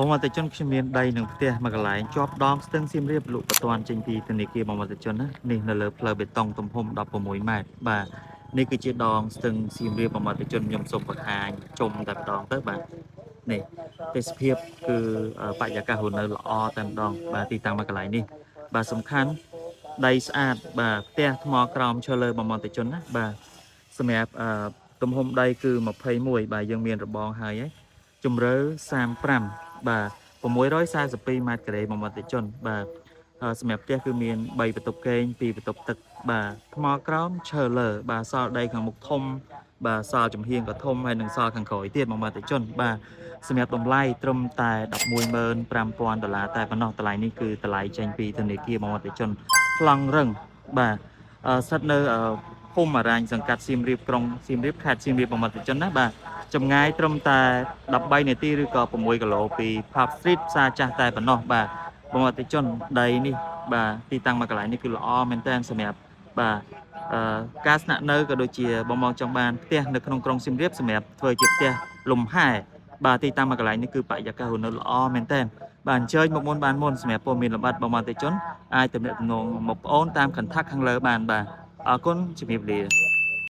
បងមកតិជនខ្ញុំមានដីនឹងផ្ទះមួយកន្លែងជាប់ដងស្ទឹងសៀមរាបលក់បន្ទាន់ចេញពីធនាគារបងមកតិជនណានេះនៅលើផ្លូវបេតុងទំហំ16ម៉ែត្របាទនេះគឺជាដងស្ទឹងសៀមរាបបងមកតិជនខ្ញុំសូមបង្ហាញជុំតែម្ដងទៅបាទនេះទេសភាពគឺបរិយាកាសរស់នៅល្អតែម្ដងបាទទីតាំងមួយកន្លែងនេះបាទសំខាន់ដីស្អាតបាទផ្ទះថ្មក្រោមឈើលើបងមកតិជនណាបាទសម្រាប់ទំហំដីគឺ21បាទយើងមានរបងហើយជម្រៅ35បាទ642ម៉ែត្រការ៉េមួយមាត់ជនបាទសម្រាប់ផ្ទះគឺមាន3បន្ទប់គេង2បន្ទប់ទឹកបាទថ្មក្រោមឈើលើបាទសល់ដីខាងមុខធំបាទសល់ចំហៀងក៏ធំហើយនឹងសល់ខាងក្រោយទៀតមួយមាត់ជនបាទសម្រាប់តម្លៃត្រឹមតែ$115,000តែប៉ុណ្ណោះតម្លៃនេះគឺតម្លៃចេញពីធនាគារមួយមាត់ជនប្លង់រឹងបាទស្ថិតនៅភូមិអរ៉ាញ់សង្កាត់សៀមរាបក្រុងសៀមរាបខេត្តសៀមរាបមួយមាត់ជនណាបាទចម្ងាយត្រឹមតែ13នាទីឬក៏6គីឡូពី Pub Street ផ្សារចាស់តែប៉ុណ្ណោះបាទបងអតិជនដីនេះបាទទីតាំងមួយកន្លែងនេះគឺល្អមែនទែនសម្រាប់បាទការស្នាក់នៅក៏ដូចជាបងចង់បានផ្ទះនៅក្នុងក្រុងសៀមរាបសម្រាប់ធ្វើជាផ្ទះលំហែបាទទីតាំងមួយកន្លែងនេះគឺបរិយាកាសរស់នៅល្អមែនទែនបាទអញ្ជើញមកមុនបានមុនសម្រាប់ពលមានលម្អិតបងអតិជនអាចទំនាក់ទំនងមកប្អូនតាម contact ខាងលើបានបាទអរគុណជំរាបលា